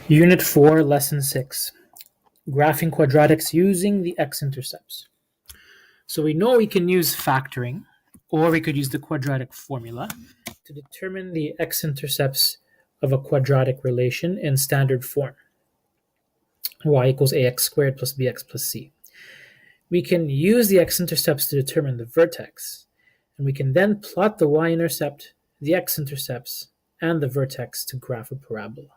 Unit 4, Lesson 6, Graphing Quadratics using the x-intercepts. So we know we can use factoring, or we could use the quadratic formula to determine the x-intercepts of a quadratic relation in standard form, y equals ax squared plus bx plus c. We can use the x-intercepts to determine the vertex, and we can then plot the y-intercept, the x-intercepts, and the vertex to graph a parabola.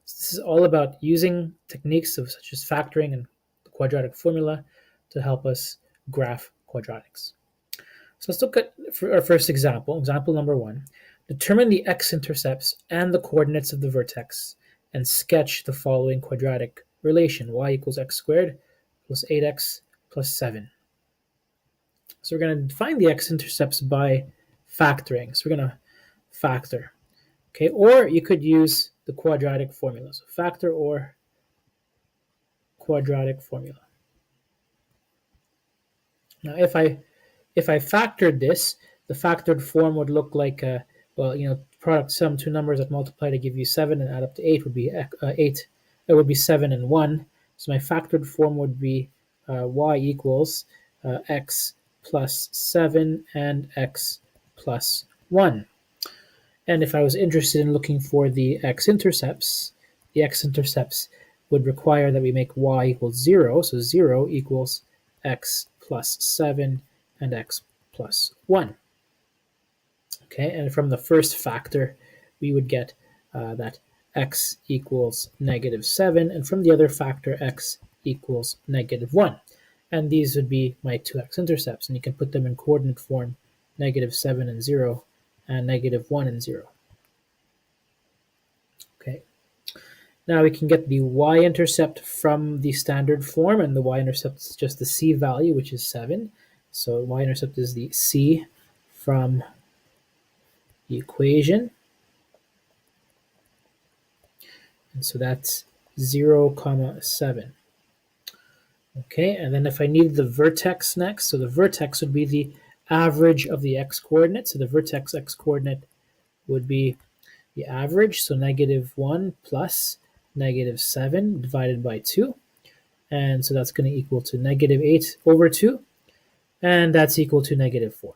This is all about using techniques such as factoring and the quadratic formula to help us graph quadratics. So let's look at our first example, example number 1. Determine the x-intercepts and the coordinates of the vertex and sketch the following quadratic relation, y equals x squared plus 8x plus 7. So we're going to find the x-intercepts by factoring. So we're going to factor. Okay, or you could use the quadratic formula. So factor or quadratic formula. Now, if I factored this, the factored form would look like product sum two numbers that multiply to give you 7 and add up to 8 would be 8. It would be 7 and 1. So my factored form would be y equals x plus 7 and x plus 1. And if I was interested in looking for the x-intercepts, would require that we make y equals 0. So 0 equals x plus 7 and x plus 1. Okay, and from the first factor, we would get that x equals negative 7, and from the other factor, x equals negative 1. And these would be my two x-intercepts, and you can put them in coordinate form, negative 7 and 0, and negative 1 and 0. Okay. Now we can get the y-intercept from the standard form, and the y-intercept is just the c value, which is 7. So y-intercept is the c from the equation. And so that's 0, 7. Okay, and then if I need the vertex next, so the vertex would be the average of the x-coordinate. So the vertex x-coordinate would be the average, so negative 1 plus negative 7 divided by 2. And so that's going to equal to negative 8 over 2. And that's equal to negative 4.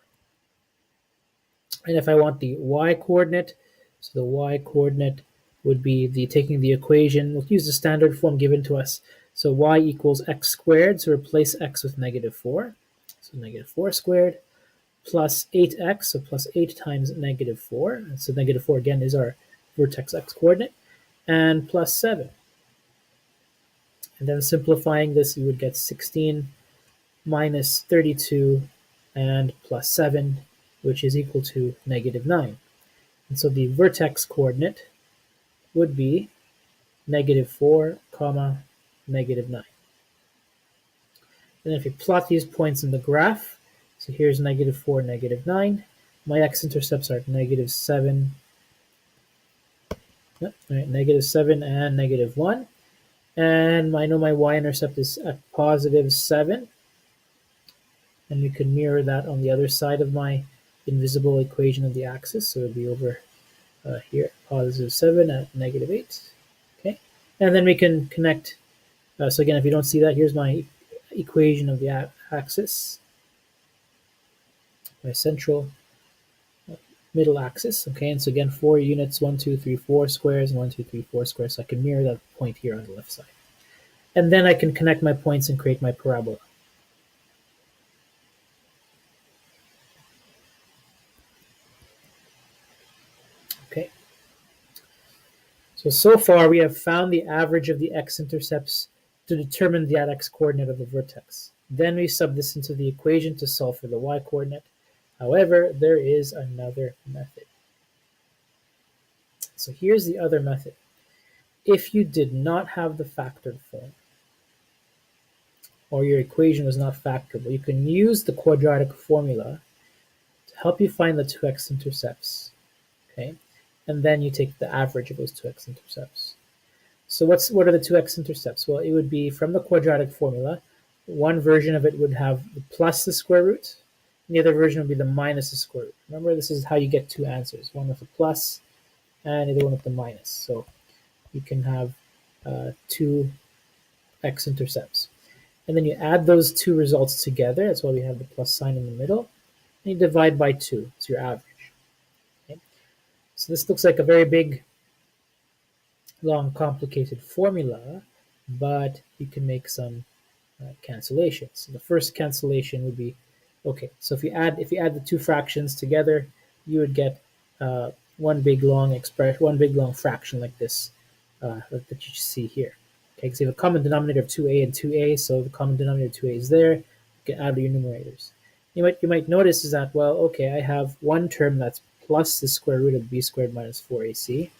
And if I want the y-coordinate, so the y-coordinate would be taking the equation. We'll use the standard form given to us. So y equals x squared, so replace x with negative 4. So negative 4 squared plus 8x, so plus 8 times negative 4. And so negative 4 again is our vertex x-coordinate, and plus 7. And then simplifying this, you would get 16 minus 32 and plus 7, which is equal to negative 9. And so the vertex coordinate would be negative 4, negative 9. And if you plot these points in the graph, so here's negative 4, negative 9. My x-intercepts are negative 7, negative 7 and negative 1. And I know my y-intercept is at positive 7. And we can mirror that on the other side of my invisible equation of the axis. So it would be over here, positive 7 at negative 8. Okay, and then we can connect. So again, if you don't see that, here's my equation of the axis, my central middle axis. Okay, and so again, 4 units, 1, 2, 3, 4 squares, and 1, 2, 3, 4 squares. So I can mirror that point here on the left side. And then I can connect my points and create my parabola. Okay. So far we have found the average of the x-intercepts to determine the x-coordinate of the vertex. Then we sub this into the equation to solve for the y-coordinate. However, there is another method. So here's the other method. If you did not have the factored form, or your equation was not factorable, you can use the quadratic formula to help you find the two x-intercepts. Okay, and then you take the average of those two x-intercepts. So what are the two x-intercepts? Well, it would be from the quadratic formula. One version of it would have the plus the square root, and the other version would be the minus the square root. Remember, this is how you get two answers, one with a plus and the other one with the minus. So you can have two x-intercepts. And then you add those two results together. That's why we have the plus sign in the middle. And you divide by 2. It's your average. Okay? So this looks like a very big, long, complicated formula, but you can make some cancellations. So the first cancellation would be, okay, so if you add the two fractions together, you would get one big long expression, one big long fraction like this that you see here. Okay, because you have a common denominator of 2a and 2a, so the common denominator of 2a is there. You can add your numerators. You might notice is that, well, okay, I have one term that's plus the square root of b squared minus 4ac,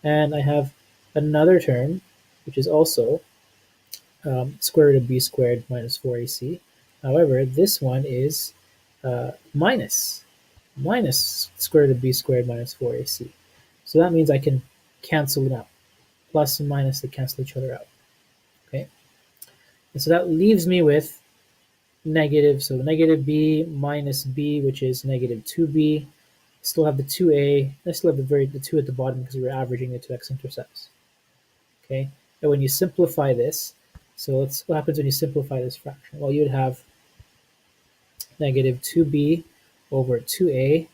and I have another term which is also square root of b squared minus 4ac. However, this one is minus square root of b squared minus 4ac. So that means I can cancel it out. Plus and minus, they cancel each other out. Okay, and so that leaves me with negative, so negative b minus b, which is negative 2b. Still have the 2a. I still have the 2 at the bottom because we were averaging the two x-intercepts. Okay, and when you simplify this, so what happens when you simplify this fraction? Well, you'd have negative 2b over 2a.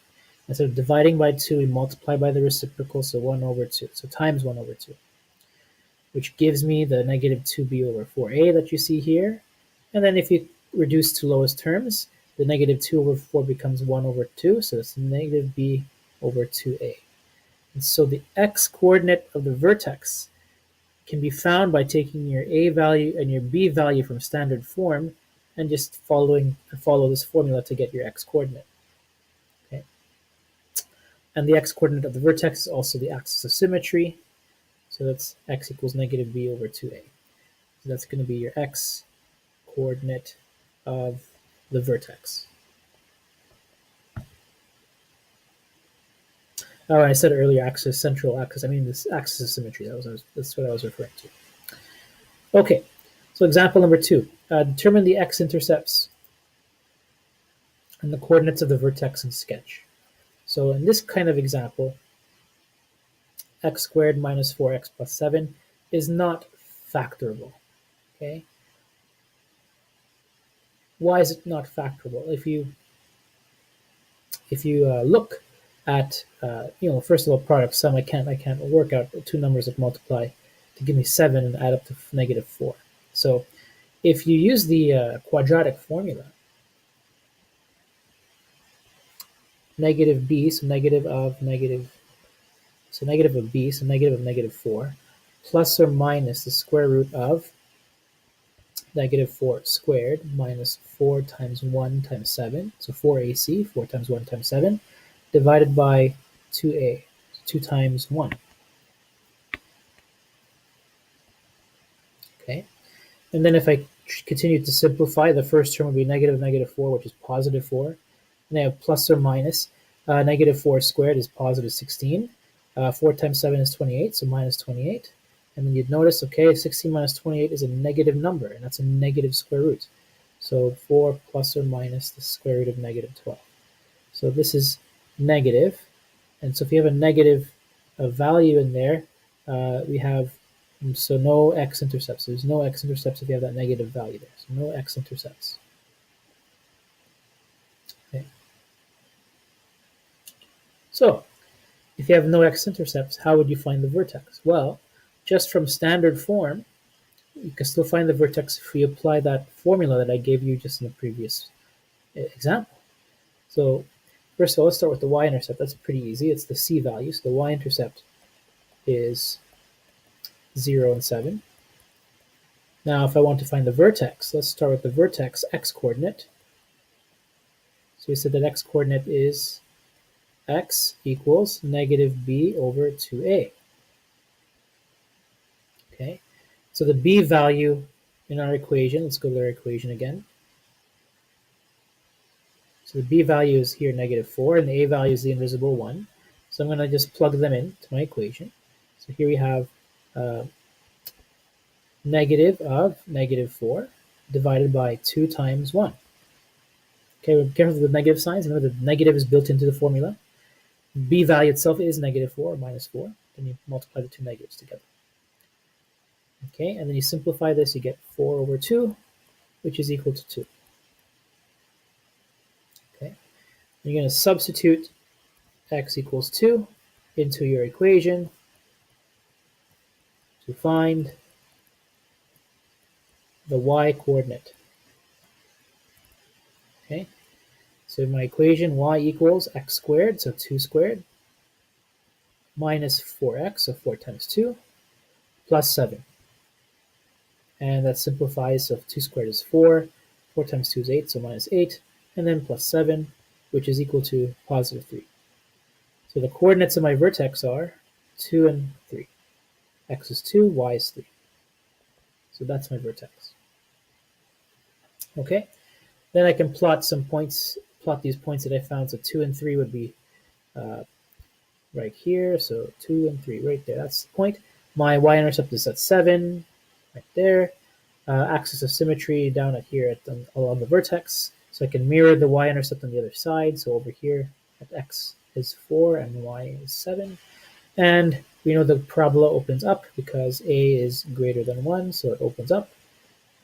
Instead of dividing by 2, we multiply by the reciprocal, so 1 over 2. So times 1 over 2, which gives me the negative 2b over 4a that you see here. And then if you reduce to lowest terms, the negative 2 over 4 becomes 1 over 2, so it's negative b over 2a. And so the x-coordinate of the vertex can be found by taking your a value and your b value from standard form and just follow this formula to get your x-coordinate. Okay. And the x-coordinate of the vertex is also the axis of symmetry. So that's x equals negative b over 2a. So that's going to be your x-coordinate of the vertex. Oh, I said earlier axis, central axis. I mean this axis of symmetry. That's what I was referring to. Okay, so example number 2. Determine the x-intercepts and the coordinates of the vertex in sketch. So in this kind of example, x squared minus 4x plus 7 is not factorable. Okay. Why is it not factorable? If you look at first of all, product sum, I can't work out two numbers that multiply to give me 7 and add up to negative 4. So if you use the quadratic formula, negative b, so negative of b, so negative of negative 4, plus or minus the square root of negative 4 squared minus 4 times 1 times 7, so 4ac, 4 times 1 times 7, divided by 2a, 2 times 1. Okay, and then if I continue to simplify, the first term would be negative 4, which is positive 4. And I have plus or minus. Negative 4 squared is positive 16. 4 times 7 is 28, so minus 28. And then you'd notice, okay, 16 minus 28 is a negative number, and that's a negative square root. So 4 plus or minus the square root of negative 12. So this is negative. And so if you have a negative value in there, we have, so no x-intercepts. There's no x-intercepts if you have that negative value there. So no x-intercepts. Okay. So if you have no x-intercepts, how would you find the vertex? Well, just from standard form, you can still find the vertex if you apply that formula that I gave you just in the previous example. So first of all, let's start with the y-intercept. That's pretty easy. It's the c value. So the y-intercept is 0 and 7. Now if I want to find the vertex, let's start with the vertex x-coordinate. So we said that x-coordinate is x equals negative b over 2a. Okay, so the b value in our equation, let's go to our equation again. So the b value is here negative 4, and the a value is the invisible 1. So I'm going to just plug them into my equation. So here we have negative of negative 4 divided by 2 times 1. Okay, we're careful with the negative signs. Remember the negative is built into the formula. B value itself is negative 4 or minus 4. Then you multiply the two negatives together. Okay, and then you simplify this, you get 4 over 2, which is equal to 2. Okay, you're going to substitute x equals 2 into your equation to find the y coordinate. Okay, so my equation y equals x squared, so 2 squared, minus 4x, so 4 times 2, plus 7. And that simplifies, so 2 squared is 4, 4 times 2 is 8, so minus 8, and then plus 7, which is equal to positive 3. So the coordinates of my vertex are 2 and 3. X is 2, y is 3. So that's my vertex. Okay, then I can plot some points, plot these points that I found. So 2 and 3 would be right here. So 2 and 3 right there. That's the point. My y-intercept is at 7, right there. Axis of symmetry down at here along the vertex. So I can mirror the y-intercept on the other side. So over here at x is 4 and y is 7. And we know the parabola opens up because a is greater than 1, so it opens up.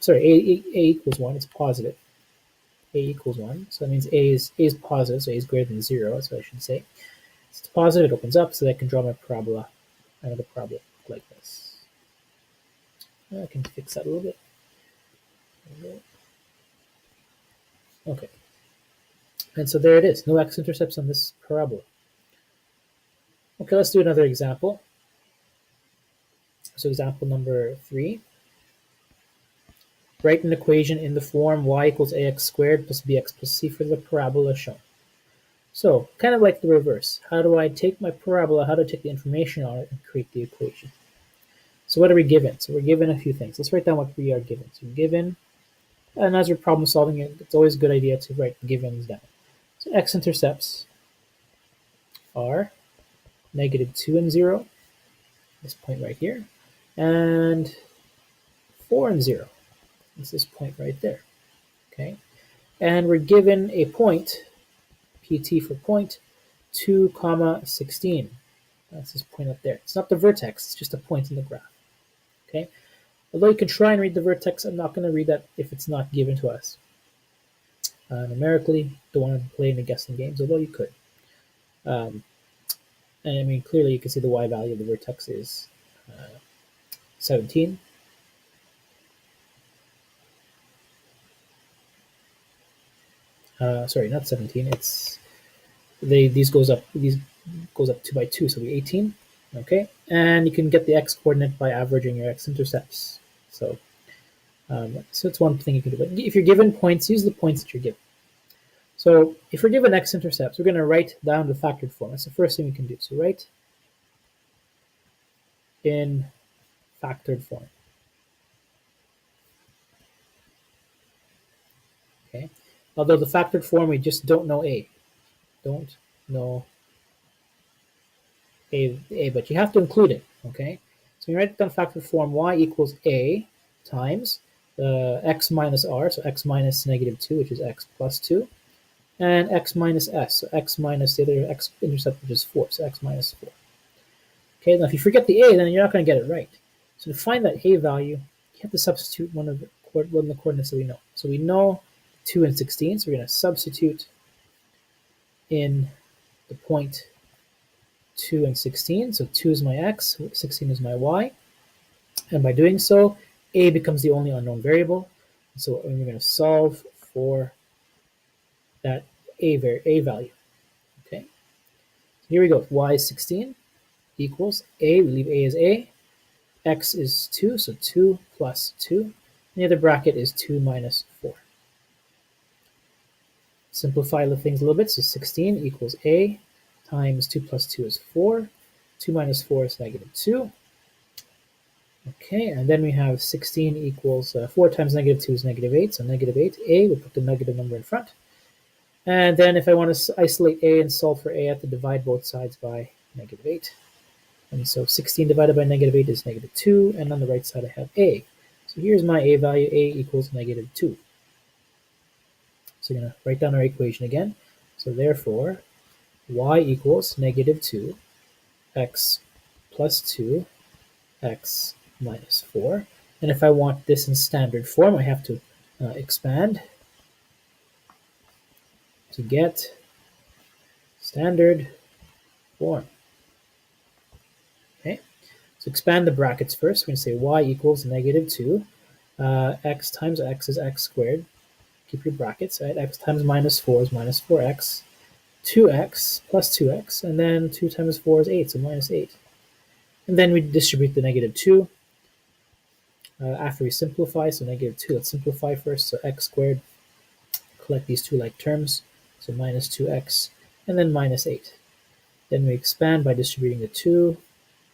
Sorry, a equals 1, it's positive. A equals 1, so that means a is positive, so a is greater than 0, that's what I should say. So it's positive, it opens up, so that I can draw my parabola. The parabola like this. I can fix that a little bit. Okay. And so there it is, no x-intercepts on this parabola. Okay, let's do another example. So example number 3. Write an equation in the form y equals ax squared plus bx plus c for the parabola shown. So, kind of like the reverse. How do I take my parabola, how do I take the information on it and create the equation? So what are we given? So we're given a few things. Let's write down what we are given. So given, and as we're problem solving it, it's always a good idea to write givens down. So x-intercepts are negative 2 and 0, this point right here, and 4 and 0. It's this point right there, okay? And we're given a point, PT for point, 2, 16. That's this point up there. It's not the vertex, it's just a point in the graph, okay? Although you can try and read the vertex, I'm not going to read that if it's not given to us. Numerically, don't want to play any guessing games, although you could. And I mean, clearly you can see the y value of the vertex is 17. Sorry, not 17. It's these goes up 2 by 2, so it'll be 18. Okay, and you can get the x coordinate by averaging your x-intercepts. So it's one thing you can do. But if you're given points, use the points that you're given. So if we're given x-intercepts, we're going to write down the factored form. That's the first thing we can do. So write in factored form. Okay. Although the factored form, we just don't know a. Don't know a, but you have to include it. Okay. So you write down factored form y equals a times x minus r, so x minus negative 2, which is x plus 2, and x minus s, so x minus the other x-intercept, which is 4, so x minus 4. Okay, now if you forget the a, then you're not going to get it right. So to find that a value, you have to substitute one of the coordinates that we know. So we know 2 and 16, so we're going to substitute in the point 2 and 16. So 2 is my x, 16 is my y. And by doing so, a becomes the only unknown variable. So we're going to solve for that a value. Okay, here we go. Y is 16 equals a. We leave a as a. X is 2, so 2 plus 2. And the other bracket is 2 minus 4. Simplify the things a little bit. So 16 equals a times 2 plus 2 is 4. 2 minus 4 is negative 2. Okay, and then we have 16 equals 4 times negative 2 is negative 8. So negative 8a, we'll put the negative number in front. And then if I want to isolate a and solve for a, I have to divide both sides by negative 8. And so 16 divided by negative 8 is negative 2. And on the right side, I have a. So here's my a value. A equals negative 2. So we're going to write down our equation again. So therefore, y equals negative 2, x plus 2, x minus 4. And if I want this in standard form, I have to expand to get standard form. Okay, so expand the brackets first. We're going to say y equals -2. X times x is x squared. Keep your brackets, right? X times -4 is -4x. 2x plus 2x, and then 2 times 4 is 8, so -8. And then we distribute the -2 after we simplify, so -2. Let's simplify first, so x squared. Collect these two like terms, so -2x, and then -8. Then we expand by distributing the 2,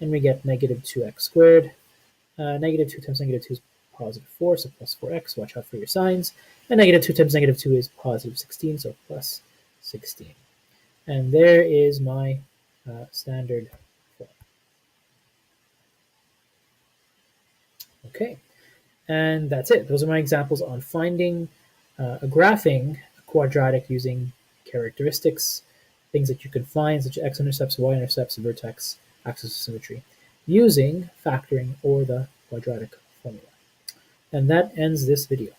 and we get -2x squared. -2 times -2 is +4, so +4x. Watch out for your signs. And -2 times -2 is +16, so +16. And there is my standard form. Okay, and that's it. Those are my examples on finding graphing a quadratic using characteristics, things that you can find, such as x-intercepts, y-intercepts, vertex, axis of symmetry, using factoring or the quadratic formula. And that ends this video.